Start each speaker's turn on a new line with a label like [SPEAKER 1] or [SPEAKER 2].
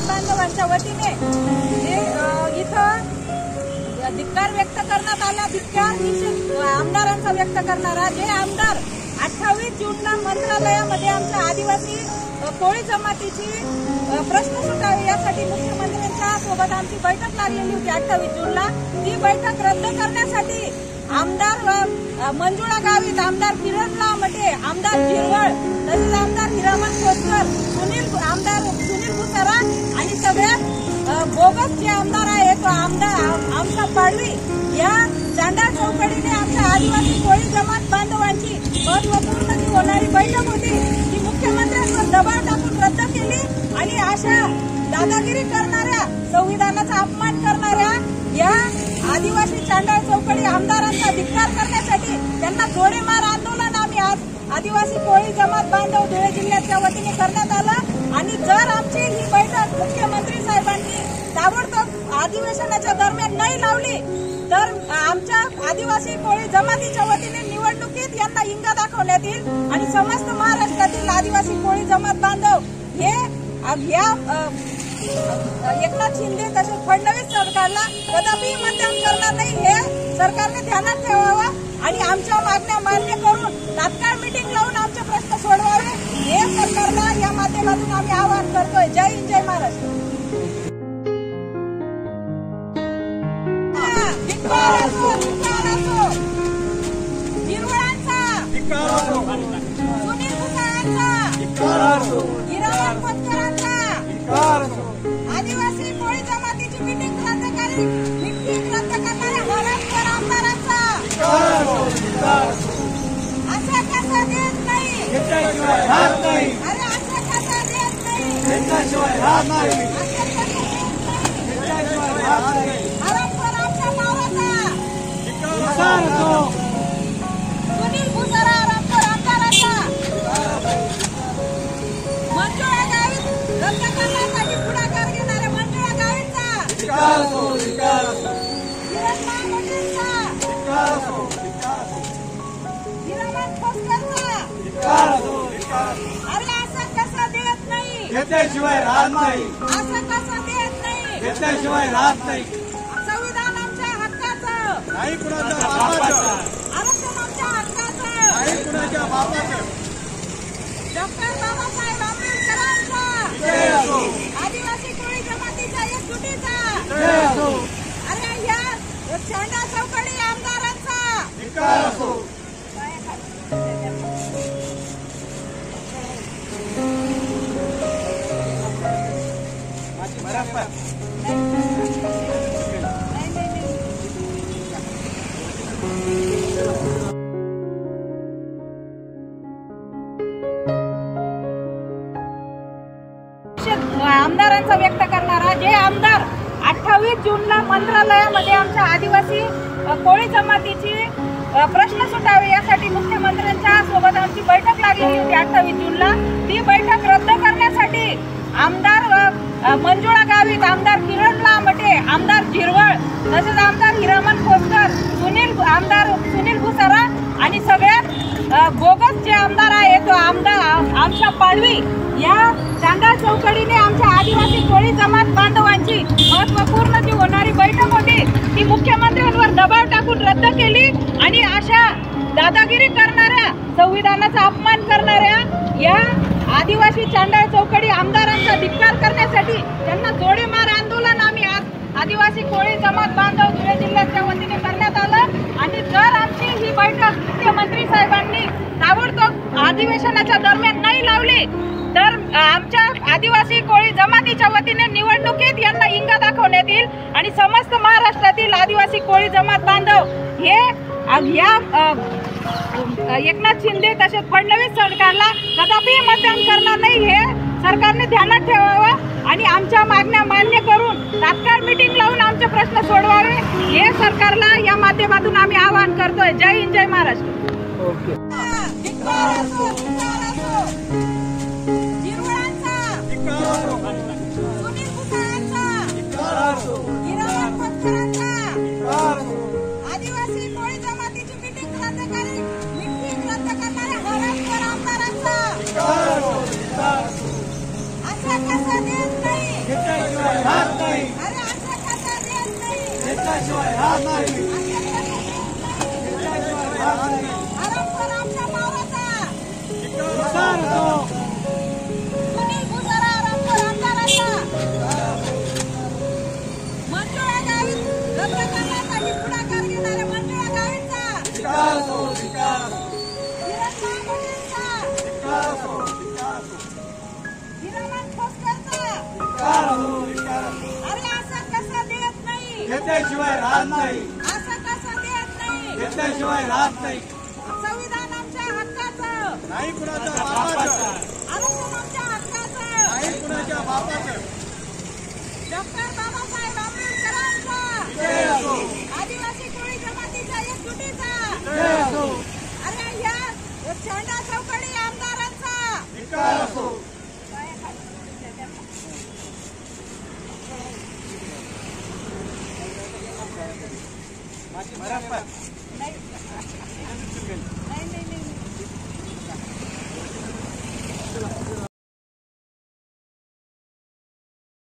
[SPEAKER 1] बांधवांच्या वतीने इथं धिक्कार व्यक्त करण्यात आला। धिक्कार आमदारांचा व्यक्त करणारा जे आमदार 28 जूनला मंत्रालयामध्ये आमच्या आदिवासी कोळी जमातीची प्रश्न सुटावे यासाठी मुख्यमंत्र्यांच्या सोबत आमची बैठक लागलेली होती 28 जूनला। ती बैठक रद्द करण्यासाठी आमदार मंजुळा गावित, आमदार किरण लामटे, आमदार जिरवळ, तसेच आमदार हिरामन खोसकर, आमदार सुनील भुसारा आणि सगळ्यात बोगस जे आमदार आहे तो आमदार आमचा पाडवी या चांडा चौकडीने आमच्या आदिवासी कोळी जमात बांधवांची महत्वपूर्ण जी होणारी बैठक होती ती मुख्यमंत्र्यांवर दबाव टाकून रद्द केली आणि अशा दादागिरी करणाऱ्या, संविधानाचा अपमान करणाऱ्या या आदिवासी चांडाळ चौकडी आमदारांचा धिक्कार करण्यासाठी त्यांना जोडेमार आंदोलन आम्ही आज आदिवासी कोळी जमात बांधव धुळे जिल्ह्याच्या वतीने करण्यात आलं। आणि जर आमची ही बैठक मुख्यमंत्री साहेबांनी ताबडतोब अधिवेशनाच्या दरम्यान नाही लावली तर आमच्या आदिवासी कोळी जमातीच्या वतीने निवडणुकीत यांना इंगा दाखवण्यात येईल आणि समस्त महाराष्ट्रातील आदिवासी कोळी जमात बांधव हे एकनाथ शिंदे तसेच फडणवीस सरकारला कदापि मतदान करणार नाही हे सरकारने ध्यानात ठेवावं आणि आमच्या मागण्या मान्य करून तात्काळ मीटिंग लावून आमचे प्रश्न सोडवावे हे सरकारला या माध्यमातून आम्ही आवाहन करतोय। जय हिंद, जय महाराष्ट्र। हिरवळांचा सुनील भुसारांचा हिरामन खोसकरांचा आदिवासी कोळी जमातीची मीटिंग रद्द करणाऱ्या हरामखोर आमदारांचा असं कसं देत नाही, अरे असं कसं देत नाही, हरामखोर आमच्या नावाचा सुनील भुसारा हरामखोर आमदारांचा मंजुळा गावित रद्द करण्यासाठी पुढाकार घेणाऱ्या मंजुळा गावितचा हिरामन खोसकरचा अरे असं कसं देत नाही,
[SPEAKER 2] घेतल्याशिवाय राहत नाही,
[SPEAKER 1] असं कसं देत नाही,
[SPEAKER 2] घेतल्याशिवाय राहत नाही।
[SPEAKER 1] संविधान आमच्या हक्काचं
[SPEAKER 2] नाही कुणाच्या बापाचं,
[SPEAKER 1] आरक्षण आमच्या हक्काचं
[SPEAKER 2] नाही कुणाच्या बापाचं।
[SPEAKER 1] डॉक्टर बाबासाहेब आंबेडकरांचा आदिवासी कोळी जमातीच्या एकजुटीचा अरे या चांडा चौकडी आमदारांचा
[SPEAKER 2] धिक्कार असो।
[SPEAKER 1] आमदारांचा व्यक्त करणारा जे आमदार 28 जूनला मंत्रालयामध्ये आमच्या आदिवासी कोळी जमातीची प्रश्न सुटावे यासाठी मुख्यमंत्र्यांच्या सोबत आमची बैठक लागलेली होती 28 जूनला। ती बैठक रद्द करण्यासाठी आमदार मंजुळा गावित, आमदार किरण लामटे, आमदार जिरवळ, तसेच आमदार हिरामन खोसकर, आमदार सुनील भुसारा आणि सगळ्यात बोगस जे आमदार आहे तो आमदार आमच्या पाडवी या चांडा चौकडीने आमच्या आदिवासी कोळी जमात बांधवांची महत्वपूर्ण जी होणारी बैठक होती ती मुख्यमंत्र्यांवर दबाव टाकून रद्द केली आणि अशा दादागिरी करणाऱ्या, संविधानाचा अपमान करणाऱ्या या आदिवासी चांडा चौकडी आमदारांचा धिक्कार करण्यासाठी त्यांना जोडेमार आंदोलन आम्ही आज आदिवासी कोळी जमात बांधव धुळे जिल्ह्याच्या वतीने करण्यात आलं। आणि जर आमची ही बैठक मुख्यमंत्री साहेबांनी ताबडतोब अधिवेशनाच्या दरम्यान नाही लावली तर आमच्या आदिवासी कोळी जमातीच्या वतीने निवडणुकीत यांना इंगा दाखवण्यात येईल आणि समस्त महाराष्ट्रातील आदिवासी कोळी जमात बांधव हे या एकनाथ शिंदे तसेच फडणवीस सरकारला कदापि मतदान करणार नाही हे सरकारने ध्यानात ठेवावं आणि आमच्या मागण्या मान्य करून तात्काळ मीटिंग लावून आमचे प्रश्न सोडवावे हे सरकारला या माध्यमातून आम्ही आवाहन करतोय। जय हिंद, जय महाराष्ट्र। सुनील भुसारांचा हिरामन खोसकरांचा आदिवासी कोळी जमातीची मीटिंग रद्द करणाऱ्या हरामखोर आमदारांचा असं कसं देत नाही,
[SPEAKER 2] राहत नाही.
[SPEAKER 1] अरे असं कसं देत नाही?
[SPEAKER 2] घेतल्याशिवाय राहत नाही. घेतल्याशिवाय राहत नाही.
[SPEAKER 1] हरपकर आमच्या मावाचा
[SPEAKER 2] धिक्कार असो.
[SPEAKER 1] सुनील भुसारा हरपकर आमदाराचा मंजुळा गावित रद्द करण्यासाठी पुढाकार घेणाऱ्या मंजुळा गावितचा
[SPEAKER 2] धिक्कार असो. धिक्कार असो.
[SPEAKER 1] हिरण्या पाटीलचा
[SPEAKER 2] धिक्कार असो. धिक्कार असो.
[SPEAKER 1] हिरामन खोसकरचा
[SPEAKER 2] धिक्कार असो. धिक्कार असो.
[SPEAKER 1] अरे असं कसं देत नाही?
[SPEAKER 2] घेतल्याशिवाय राहत नाही.
[SPEAKER 1] असं कसं देत नाही?
[SPEAKER 2] घेतल्याशिवाय राहत नाही.
[SPEAKER 1] संविधान आमच्या हक्काचं,
[SPEAKER 2] नाही कुणाच्या बापाचं.
[SPEAKER 1] आरक्षण आमच्या हक्काचं,
[SPEAKER 2] नाही कुणाच्या बापाचं.
[SPEAKER 1] डॉक्टर बाबासाहेब आंबेडकरांचा,
[SPEAKER 2] विजय असो.
[SPEAKER 1] आदिवासी कोळी जमातीच्या एकजुटीचा,
[SPEAKER 2] विजय असो.
[SPEAKER 1] अरे या शेंडा चौकडी आमदारांचा
[SPEAKER 2] धिक्कार असो.
[SPEAKER 1] नाही नाही नाही